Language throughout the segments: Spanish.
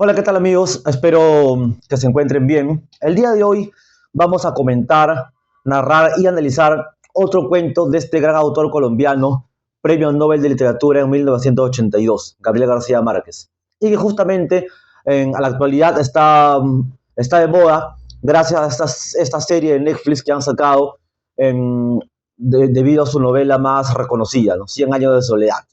Hola, ¿qué tal amigos? Espero que se encuentren bien. El día de hoy vamos a comentar, narrar y analizar otro cuento de este gran autor colombiano, Premio Nobel de Literatura en 1982, Gabriel García Márquez. Y que justamente a la actualidad está de moda gracias a esta serie de Netflix que han sacado debido a su novela más reconocida, ¿no? 100 años de soledad,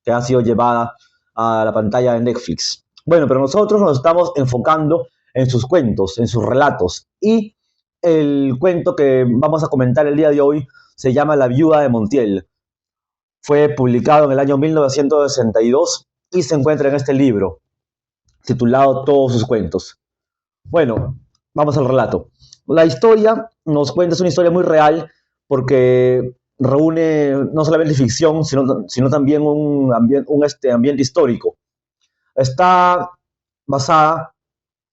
que ha sido llevada a la pantalla de Netflix. Bueno, pero nosotros nos estamos enfocando en sus cuentos, en sus relatos. Y el cuento que vamos a comentar el día de hoy se llama La viuda de Montiel. Fue publicado en el año 1962 y se encuentra en este libro, titulado Todos sus cuentos. Bueno, vamos al relato. La historia nos cuenta, es una historia muy real porque reúne no solamente ficción, sino también ambiente histórico. Está basada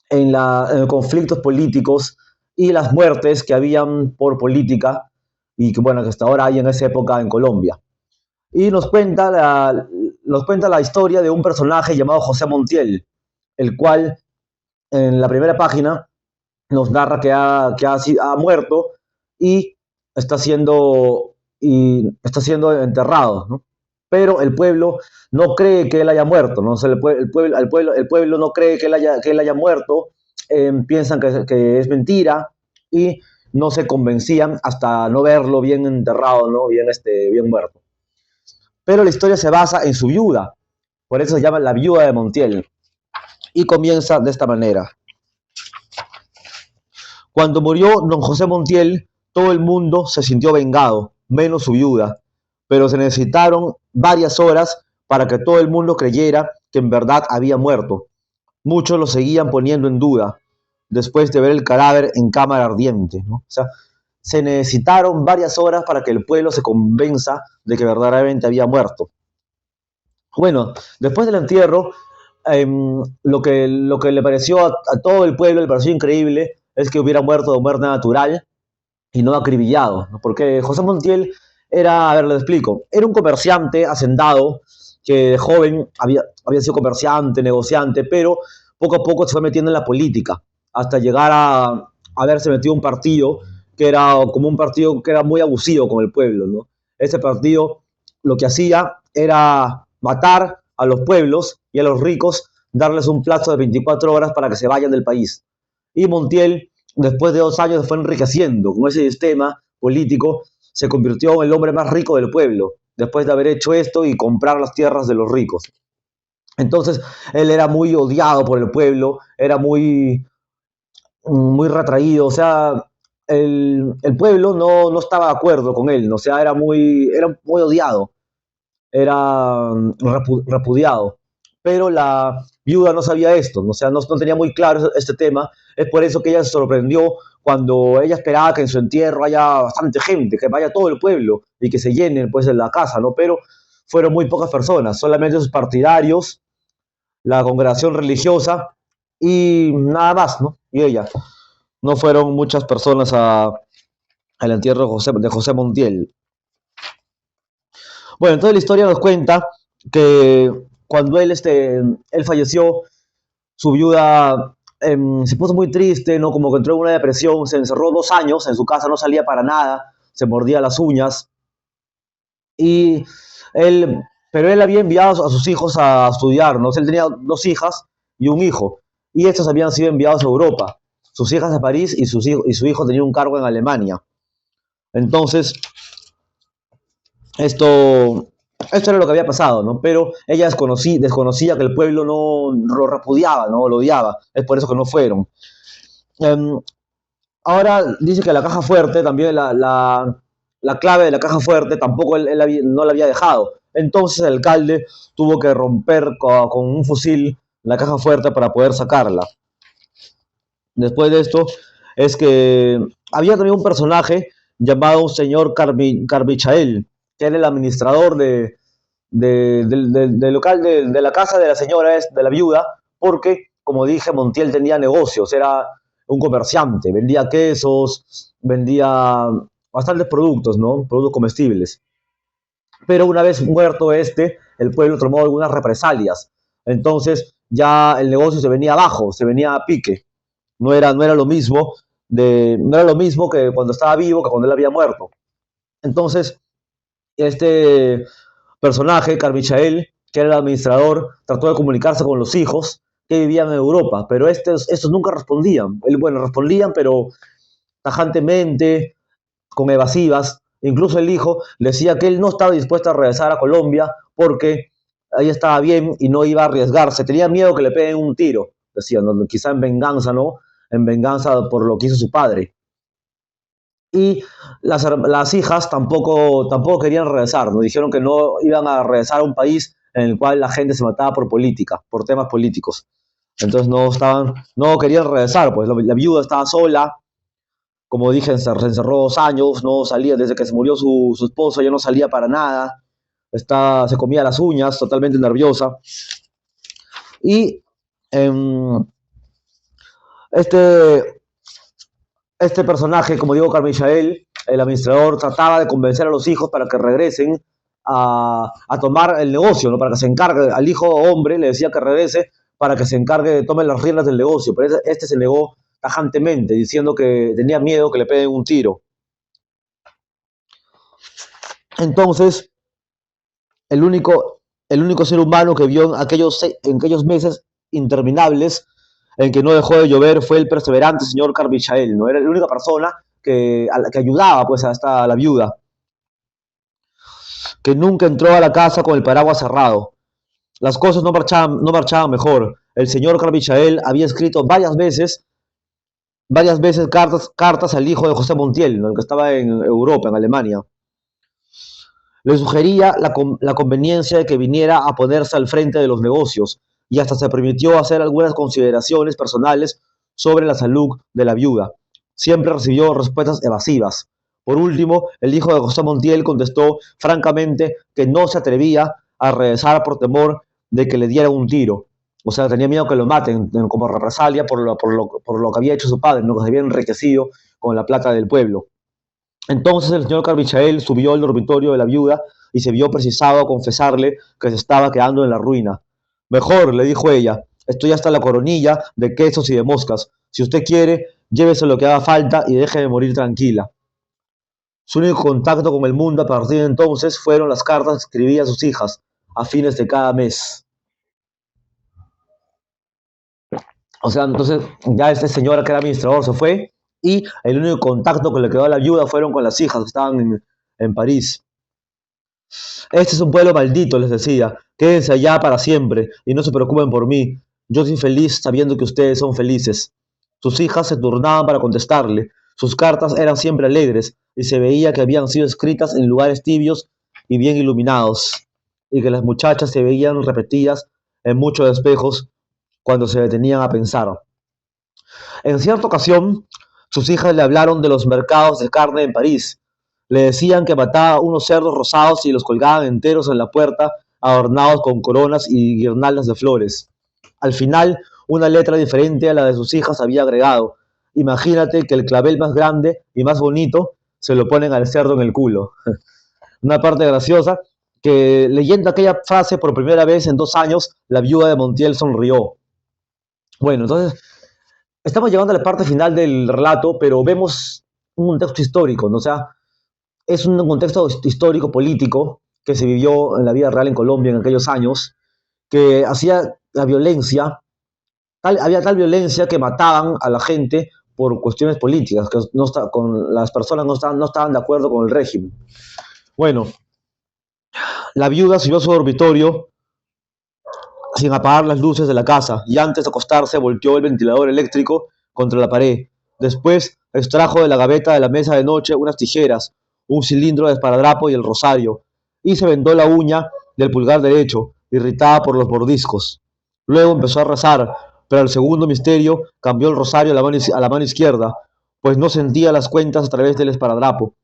en conflictos políticos y las muertes que habían por política y que, bueno, que hasta ahora hay en esa época en Colombia. Y nos cuenta la historia de un personaje llamado José Montiel, el cual en la primera página nos narra que ha muerto y está siendo enterrado, ¿no? Pero el pueblo no cree que él haya muerto, ¿no? O sea, el pueblo no cree que él haya muerto, piensan que es mentira y no se convencían hasta no verlo bien enterrado, ¿no? Bien muerto. Pero la historia se basa en su viuda, por eso se llama La viuda de Montiel, y comienza de esta manera. Cuando murió don José Montiel, todo el mundo se sintió vengado, menos su viuda, pero se necesitaron varias horas para que todo el mundo creyera que en verdad había muerto. Muchos lo seguían poniendo en duda, después de ver el cadáver en cámara ardiente, ¿no? O sea, se necesitaron varias horas para que el pueblo se convenza de que verdaderamente había muerto. Bueno, después del entierro, lo que le pareció a todo el pueblo, le pareció increíble, es que hubiera muerto de muerte natural y no acribillado, ¿no? Porque José Montiel era, a ver, le explico, era un comerciante hacendado que de joven había sido comerciante, negociante, pero poco a poco se fue metiendo en la política, hasta llegar a haberse metido en un partido que era como un partido que era muy abusivo con el pueblo, ¿no? Ese partido lo que hacía era matar a los pueblos y a los ricos, darles un plazo de 24 horas para que se vayan del país. Y Montiel, después de 2 años, se fue enriqueciendo con ese sistema político, se convirtió en el hombre más rico del pueblo, después de haber hecho esto y comprar las tierras de los ricos. Entonces, él era muy odiado por el pueblo, era muy retraído, o sea, el pueblo no estaba de acuerdo con él, ¿no? O sea, era muy odiado, era repudiado. Pero la viuda no sabía esto, ¿no? O sea, no tenía muy claro este tema. Es por eso que ella se sorprendió cuando ella esperaba que en su entierro haya bastante gente, que vaya todo el pueblo y que se llene pues en la casa, ¿no? Pero fueron muy pocas personas, solamente sus partidarios, la congregación religiosa y nada más, ¿no? Y ella. No fueron muchas personas al entierro de José Montiel. Bueno, entonces la historia nos cuenta que cuando él falleció, su viuda se puso muy triste, ¿no? Como que entró en una depresión, se encerró 2 años, en su casa no salía para nada, se mordía las uñas. Y él, pero él había enviado a sus hijos a estudiar, ¿no? Él tenía 2 hijas y un hijo, y estos habían sido enviados a Europa. Sus hijas a París y su hijo tenía un cargo en Alemania. Entonces, esto era lo que había pasado, ¿no? Pero ella desconocía que el pueblo no lo repudiaba, ¿no? Lo odiaba. Es por eso que no fueron. Um, Ahora dice que la caja fuerte, también la clave de la caja fuerte, tampoco no la había dejado. Entonces el alcalde tuvo que romper con un fusil la caja fuerte para poder sacarla. Después de esto, es que había también un personaje llamado un señor Carmichael, que era el administrador del local de la casa de la señora, de la viuda, porque, como dije, Montiel tenía negocios, era un comerciante, vendía quesos, vendía bastantes productos, ¿no? Productos comestibles. Pero una vez muerto el pueblo tomó algunas represalias. Entonces ya el negocio se venía abajo, se venía a pique. No era lo mismo no era lo mismo que cuando estaba vivo que cuando él había muerto. Entonces, este personaje, Carmichael, que era el administrador, trató de comunicarse con los hijos que vivían en Europa, pero estos nunca respondían. Bueno, respondían, pero tajantemente, con evasivas. Incluso el hijo le decía que él no estaba dispuesto a regresar a Colombia porque ahí estaba bien y no iba a arriesgarse. Tenía miedo que le peguen un tiro, decían, ¿no? Quizá en venganza, ¿no? En venganza por lo que hizo su padre. Y las hijas tampoco querían regresar, nos dijeron que no iban a regresar a un país en el cual la gente se mataba por política, por temas políticos. Entonces no querían regresar, pues la viuda estaba sola, como dije, se encerró 2 años, no salía, desde que se murió su esposo, ya no salía para nada, se comía las uñas, totalmente nerviosa. Y eh, este, este personaje, como digo, Carmichael, el administrador, trataba de convencer a los hijos para que regresen a tomar el negocio, ¿no? Para que se encargue, al hijo hombre le decía que regrese para que se encargue, tome las riendas del negocio, pero este se negó tajantemente, diciendo que tenía miedo que le peguen un tiro. Entonces, el único, el único ser humano que vio en aquellos meses interminables en que no dejó de llover fue el perseverante señor Carmichael, ¿no? Era la única persona que ayudaba pues hasta la viuda, que nunca entró a la casa con el paraguas cerrado. Las cosas no marchaban mejor. El señor Carmichael había escrito varias veces cartas al hijo de José Montiel, ¿no? El que estaba en Europa, en Alemania. Le sugería la conveniencia de que viniera a ponerse al frente de los negocios y hasta se permitió hacer algunas consideraciones personales sobre la salud de la viuda. Siempre recibió respuestas evasivas. Por último, el hijo de José Montiel contestó francamente que no se atrevía a regresar por temor de que le dieran un tiro. O sea, tenía miedo que lo maten como represalia por lo que había hecho su padre, ¿no? Que se había enriquecido con la plata del pueblo. Entonces el señor Carmichael subió al dormitorio de la viuda y se vio precisado a confesarle que se estaba quedando en la ruina. Mejor, le dijo ella, estoy hasta la coronilla de quesos y de moscas. Si usted quiere, llévese lo que haga falta y déjeme morir tranquila. Su único contacto con el mundo a partir de entonces fueron las cartas que escribía a sus hijas a fines de cada mes. O sea, entonces ya este señor que era administrador se fue y el único contacto que le quedó a la viuda fueron con las hijas que estaban en París. Este es un pueblo maldito, les decía. Quédense allá para siempre y no se preocupen por mí. Yo soy feliz sabiendo que ustedes son felices. Sus hijas se turnaban para contestarle. Sus cartas eran siempre alegres y se veía que habían sido escritas en lugares tibios y bien iluminados, y que las muchachas se veían repetidas en muchos espejos cuando se detenían a pensar. En cierta ocasión, sus hijas le hablaron de los mercados de carne en París. Le decían que mataba unos cerdos rosados y los colgaban enteros en la puerta, adornados con coronas y guirnaldas de flores. Al final, una letra diferente a la de sus hijas había agregado: imagínate que el clavel más grande y más bonito se lo ponen al cerdo en el culo. Una parte graciosa, que leyendo aquella frase por primera vez en 2 años, la viuda de Montiel sonrió. Bueno, entonces estamos llegando a la parte final del relato, pero vemos un contexto histórico, ¿no? O sea, es un contexto histórico político que se vivió en la vida real en Colombia en aquellos años, que hacía la violencia, había tal violencia que mataban a la gente por cuestiones políticas, que las personas no estaban de acuerdo con el régimen. Bueno, la viuda subió a su dormitorio sin apagar las luces de la casa y antes de acostarse volteó el ventilador eléctrico contra la pared. Después extrajo de la gaveta de la mesa de noche unas tijeras, un cilindro de esparadrapo y el rosario, y se vendó la uña del pulgar derecho, irritada por los mordiscos. Luego empezó a rezar, pero al segundo misterio cambió el rosario a la mano izquierda, pues no sentía las cuentas a través del esparadrapo.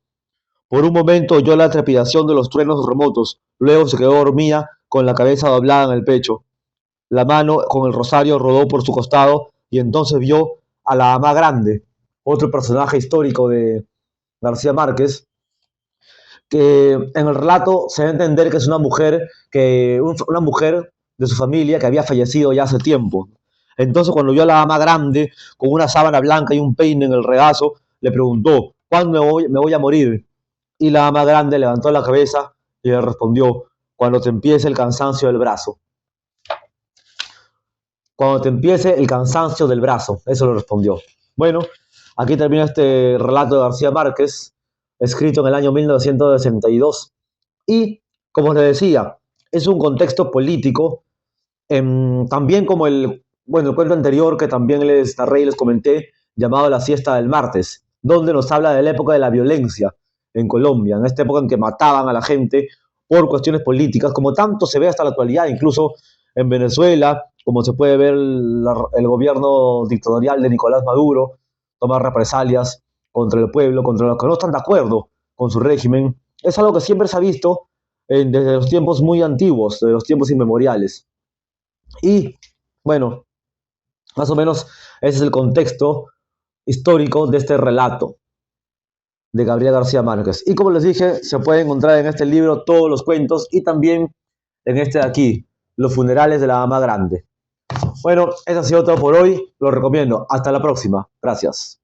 Por un momento oyó la trepidación de los truenos remotos, luego se quedó dormida con la cabeza doblada en el pecho. La mano con el rosario rodó por su costado y entonces vio a la ama grande, otro personaje histórico de García Márquez, que en el relato se va a entender que es una mujer de su familia que había fallecido ya hace tiempo. Entonces, cuando vio a la dama grande con una sábana blanca y un peine en el regazo, le preguntó: ¿cuándo me voy a morir? Y la dama grande levantó la cabeza y le respondió: cuando te empiece el cansancio del brazo. Cuando te empiece el cansancio del brazo, eso le respondió. Bueno, aquí termina este relato de García Márquez, escrito en el año 1962. Y, como les decía, es un contexto político, también como el cuento anterior que también les narré y les comenté, llamado La siesta del martes, donde nos habla de la época de la violencia en Colombia, en esta época en que mataban a la gente por cuestiones políticas, como tanto se ve hasta la actualidad, incluso en Venezuela, como se puede ver el gobierno dictatorial de Nicolás Maduro, tomar represalias contra el pueblo, contra los que no están de acuerdo con su régimen. Es algo que siempre se ha visto desde los tiempos muy antiguos, de los tiempos inmemoriales. Y bueno, más o menos ese es el contexto histórico de este relato de Gabriel García Márquez. Y como les dije, se puede encontrar en este libro todos los cuentos y también en este de aquí, Los funerales de la dama grande. Bueno, eso ha sido todo por hoy. Lo recomiendo. Hasta la próxima. Gracias.